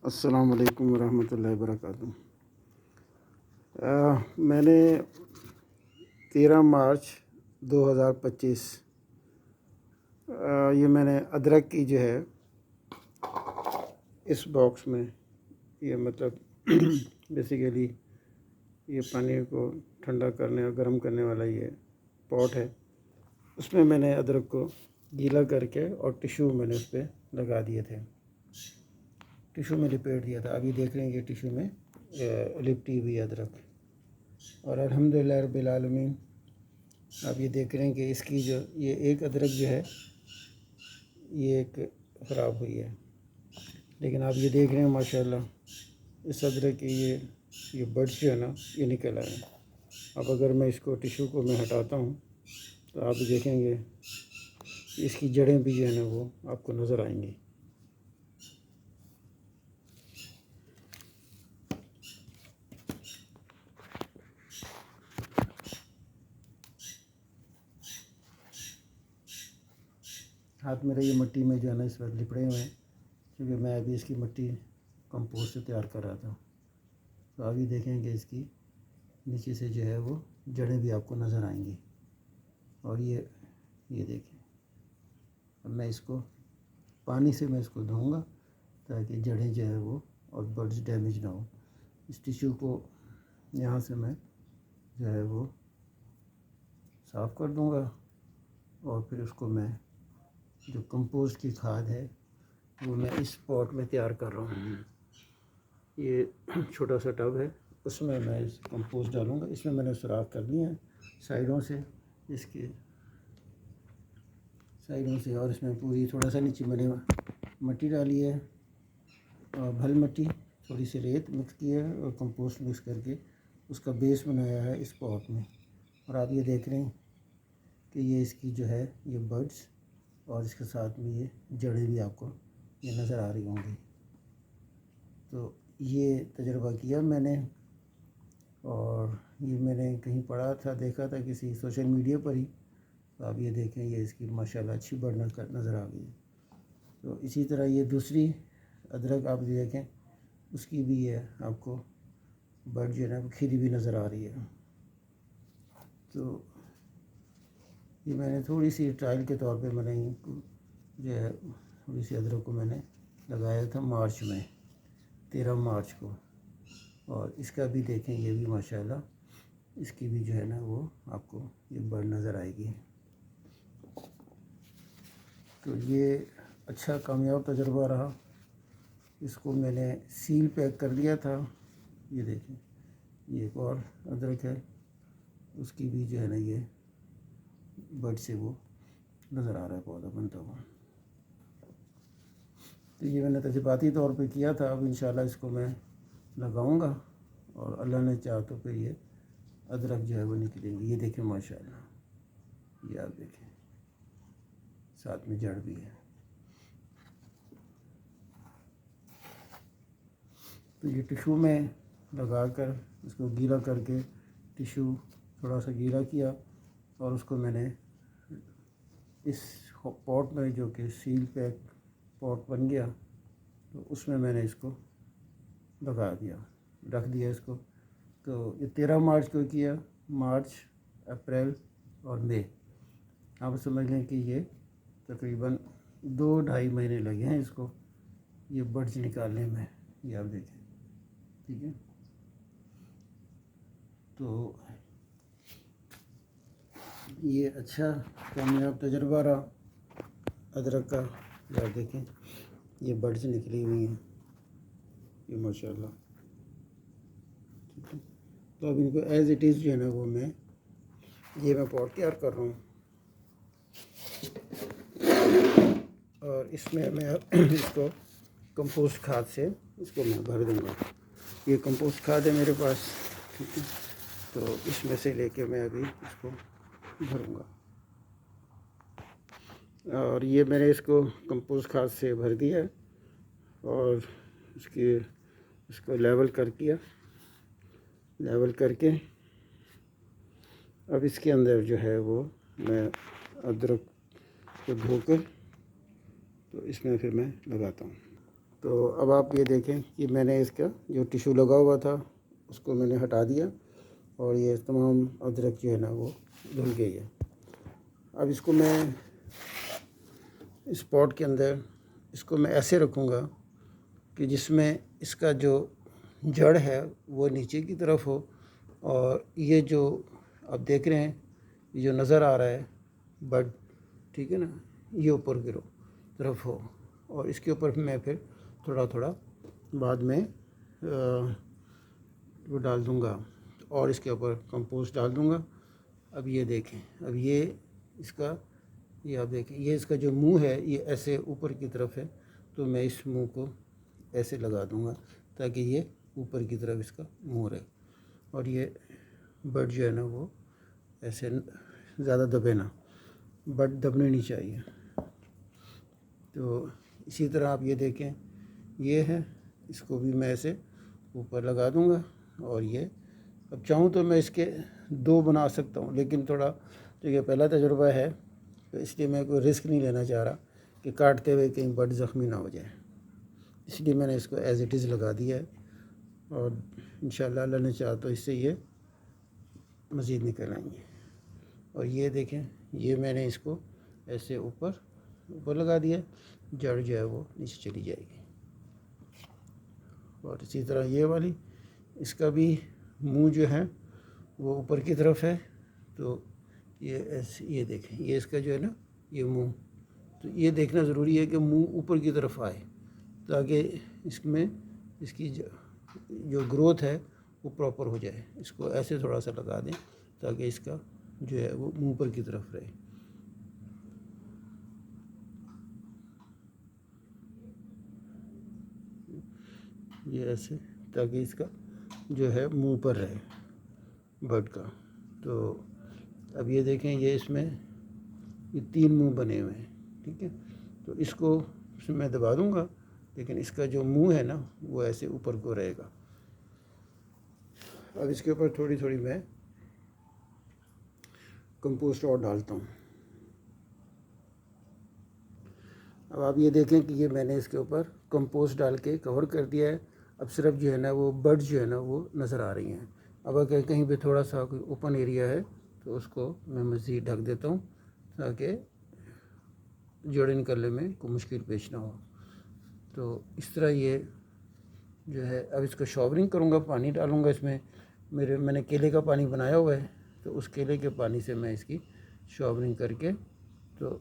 السلام علیکم ورحمۃ اللہ وبرکاتہ۔ میں نے 13 مارچ 2025 یہ میں نے ادرک کی جو ہے اس باکس میں، یہ مطلب بیسیکلی یہ پانی کو ٹھنڈا کرنے اور گرم کرنے والا یہ پاٹ ہے، اس میں نے ادرک کو گیلا کر کے اور ٹیشو میں نے اس پہ لگا دیے تھے، ٹیشو میں لپیٹ دیا تھا۔ ابھی دیکھ رہے ہیں کہ ٹیشو میں لپٹی ہوئی ادرک، اور الحمدللہ رب العالمین آپ یہ دیکھ رہے ہیں کہ اس کی جو یہ ایک ادرک جو ہے یہ ایک خراب ہوئی ہے، لیکن آپ یہ دیکھ رہے ہیں ماشاءاللہ اس ادرک کی یہ بڈز جو ہے نا یہ نکل آئے ہیں۔ اب اگر میں اس کو ٹیشو کو میں ہٹاتا ہوں تو آپ دیکھیں گے اس کی جڑیں بھی جو ہے نا وہ آپ کو نظر آئیں گی۔ ہاتھ میرے یہ مٹی میں جو ہے نا اس وقت لپڑے ہوئے ہیں، کیونکہ میں ابھی اس کی مٹی کمپوسٹ سے تیار کر رہا تھا۔ تو ابھی دیکھیں کہ اس کی نیچے سے جو ہے وہ جڑیں بھی آپ کو نظر آئیں گی، اور یہ دیکھیں۔ اب میں اس کو پانی سے میں اس کو دھوؤں گا تاکہ جڑیں جو ہے وہ اور بڈز ڈیمیج نہ ہو۔ اس ٹیشو کو یہاں سے میں جو ہے وہ صاف کر دوں گا، اور پھر اس کو میں جو کمپوسٹ کی کھاد ہے وہ میں اس پاٹ میں تیار کر رہا ہوں۔ یہ چھوٹا سا ٹب ہے، اس میں اس کمپوسٹ ڈالوں گا۔ اس میں نے سوراخ کر لیے ہیں سائڈوں سے، اس کے سائڈوں سے، اور اس میں پوری تھوڑا سا نیچے میں نے مٹی ڈالی ہے، اور بھل مٹی، تھوڑی سی ریت مکس کی ہے، اور کمپوسٹ مکس کر کے اس کا بیس بنایا ہے اس پاٹ میں۔ اور آپ یہ دیکھ رہے ہیں کہ یہ اس کی جو ہے یہ بڈز اور اس کے ساتھ میں یہ جڑیں بھی آپ کو یہ نظر آ رہی ہوں گی۔ تو یہ تجربہ کیا میں نے، اور یہ میں نے کہیں پڑھا تھا، دیکھا تھا کسی سوشل میڈیا پر ہی۔ تو آپ یہ دیکھیں یہ اس کی ماشاءاللہ اچھی بڑھ نظر آ گئی ہے۔ تو اسی طرح یہ دوسری ادرک آپ دیکھیں، اس کی بھی ہے آپ کو بڈ جو ہے نا کھلی بھی نظر آ رہی ہے۔ تو یہ میں نے تھوڑی سی ٹرائل کے طور پہ میں نے جو ہے تھوڑی سی ادرک کو میں نے لگایا تھا مارچ میں، 13 مارچ کو، اور اس کا بھی دیکھیں یہ بھی ماشاءاللہ اس کی بھی جو ہے نا وہ آپ کو یہ بڑھ نظر آئے گی۔ تو یہ اچھا کامیاب تجربہ رہا۔ اس کو میں نے سیل پیک کر دیا تھا۔ یہ دیکھیں یہ ایک اور ادرک ہے، اس کی بھی جو ہے نا یہ بڈ سے وہ نظر آ رہا ہے پودا بنتا ہوا۔ تو یہ میں نے تجرباتی طور پہ کیا تھا۔ اب انشاءاللہ اس کو میں لگاؤں گا، اور اللہ نے چاہا تو پھر یہ ادرک جو ہے وہ نکلیں گی۔ یہ دیکھیں ماشاءاللہ، یہ آپ دیکھیں ساتھ میں جڑ بھی ہے۔ تو یہ ٹیشو میں لگا کر اس کو گیلا کر کے، ٹیشو تھوڑا سا گیلا کیا، اور اس کو میں نے اس پاٹ میں جو کہ سیل پیک پاٹ بن گیا، تو اس میں نے اس کو لگا دیا، رکھ دیا اس کو۔ تو یہ 13 مارچ کو کیا، مارچ، اپریل اور مئی، آپ سمجھ لیں کہ یہ تقریباً 2-2.5 مہینے لگے ہیں اس کو یہ بڈز نکالنے میں۔ یہ آپ دیکھیں، ٹھیک ہے۔ تو یہ اچھا کامیاب تجربہ رہا ادرک کا۔ آپ دیکھیں یہ بڈز نکلی ہوئی ہیں، یہ ماشاءاللہ، ٹھیک ہے۔ تو اب ان کو ایز اٹ از جو ہے نا وہ میں پاٹ تیار کر رہا ہوں، اور اس میں اس کو کمپوسٹ کھاد سے اس کو میں بھر دوں گا۔ یہ کمپوسٹ کھاد ہے میرے پاس، ٹھیک ہے۔ تو اس میں سے لے کے میں ابھی اس کو بھروں گا، اور یہ میں نے اس کو کمپوسٹ کھاد سے بھر دیا ہے، اور اس کو لیول کر کے اب اس کے اندر جو ہے وہ میں ادرک کو دھو کر تو اس میں پھر میں لگاتا ہوں۔ تو اب آپ یہ دیکھیں کہ میں نے اس کا جو ٹیشو لگا ہوا تھا اس کو میں نے ہٹا دیا اور یہ تمام ادرک جو ہے نا وہ دھل گئی ہے۔ اب اس کو میں اس پاٹ کے اندر اس کو میں ایسے رکھوں گا کہ جس میں اس کا جو جڑ ہے وہ نیچے کی طرف ہو، اور یہ جو آپ دیکھ رہے ہیں یہ جو نظر آ رہا ہے بڈ، ٹھیک ہے نا، یہ اوپر کی طرف ہو، اور اس کے اوپر میں پھر تھوڑا تھوڑا بعد میں وہ ڈال دوں گا اور اس کے اوپر کمپوسٹ ڈال دوں گا۔ اب یہ دیکھیں، اب یہ اس کا، یہ آپ دیکھیں، یہ اس کا جو منہ ہے یہ ایسے اوپر کی طرف ہے، تو میں اس منہ کو ایسے لگا دوں گا تاکہ یہ اوپر کی طرف اس کا منہ رہے، اور یہ بڈ جو ہے نا وہ ایسے زیادہ دبے نہ، بڈ دبنے نہیں چاہیے۔ تو اسی طرح آپ یہ دیکھیں، یہ ہے، اس کو بھی میں ایسے اوپر لگا دوں گا، اور یہ اب چاہوں تو میں اس کے 2 بنا سکتا ہوں، لیکن تھوڑا تو یہ پہلا تجربہ ہے تو اس لیے میں کوئی رسک نہیں لینا چاہ رہا کہ کاٹتے ہوئے کہیں بڈ زخمی نہ ہو جائے، اس لیے میں نے اس کو ایز اٹ از لگا دیا ہے، اور انشاءاللہ اللہ نے چاہا تو اس سے یہ مزید نکل آئیں گے۔ اور یہ دیکھیں، یہ میں نے اس کو ایسے اوپر لگا دیا، جڑ جو ہے وہ نیچے چلی جائے گی۔ اور اسی طرح یہ والی، اس کا بھی منہ جو ہے وہ اوپر کی طرف ہے، تو یہ ایسے، یہ دیکھیں، یہ اس کا جو ہے نا یہ منہ، تو یہ دیکھنا ضروری ہے کہ منہ اوپر کی طرف آئے تاکہ اس میں اس کی جو گروتھ ہے وہ پراپر ہو جائے۔ اس کو ایسے تھوڑا سا لگا دیں تاکہ اس کا جو ہے وہ منہ اوپر کی طرف رہے۔ یہ ایسے تاکہ اس کا جو ہے منہ پر رہے بڈ کا۔ تو اب یہ دیکھیں، یہ اس میں یہ 3 منہ بنے ہوئے ہیں، ٹھیک ہے، تو اس کو میں دبا دوں گا، لیکن اس کا جو منہ ہے نا وہ ایسے اوپر کو رہے گا۔ اب اس کے اوپر تھوڑی تھوڑی میں کمپوسٹ اور ڈالتا ہوں۔ اب آپ یہ دیکھیں کہ یہ میں نے اس کے اوپر کمپوسٹ ڈال کے کور کر دیا ہے۔ اب صرف جو ہے نا وہ بڈ جو ہے نا وہ نظر آ رہی ہیں۔ اب اگر کہیں پہ تھوڑا سا کوئی اوپن ایریا ہے تو اس کو میں مزید ڈھک دیتا ہوں تاکہ جوڑے نکلنے میں کوئی مشکل پیش نہ ہو۔ تو اس طرح یہ جو ہے، اب اس کو شاورنگ کروں گا، پانی ڈالوں گا اس میں، میں نے کیلے کا پانی بنایا ہوا ہے، تو اس کیلے کے پانی سے میں اس کی شاورنگ کر کے تو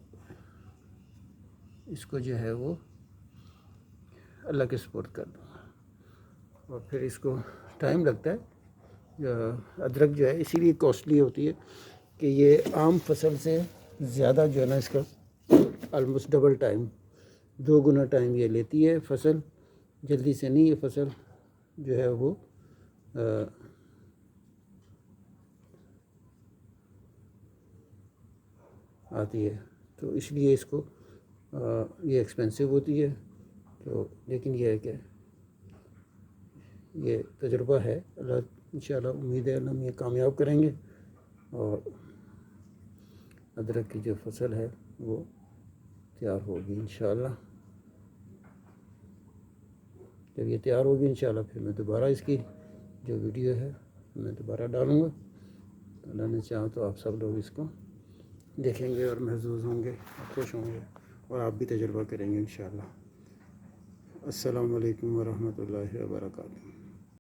اس کو جو ہے وہ اللہ کے سپرد کر دوں گا۔ اور پھر اس کو ٹائم لگتا ہے، ادرک جو ہے اسی لیے کاسٹلی ہوتی ہے کہ یہ عام فصل سے زیادہ جو ہے نا اس کا آلموسٹ ڈبل ٹائم، 2 گنا ٹائم یہ لیتی ہے فصل، جلدی سے نہیں یہ فصل جو ہے وہ آتی ہے، تو اس لیے اس کو یہ ایکسپینسو ہوتی ہے۔ تو لیکن یہ ہے کہ یہ تجربہ ہے، اللہ انشاءاللہ امید ہے ہم یہ کامیاب کریں گے، اور ادرک کی جو فصل ہے وہ تیار ہوگی انشاءاللہ۔ جب یہ تیار ہوگی انشاءاللہ پھر میں دوبارہ اس کی جو ویڈیو ہے میں دوبارہ ڈالوں گا، اللہ نے چاہا تو آپ سب لوگ اس کو دیکھیں گے اور محظوظ ہوں گے، خوش ہوں گے، اور آپ بھی تجربہ کریں گے انشاءاللہ۔ السلام علیکم ورحمۃ اللہ وبرکاتہ۔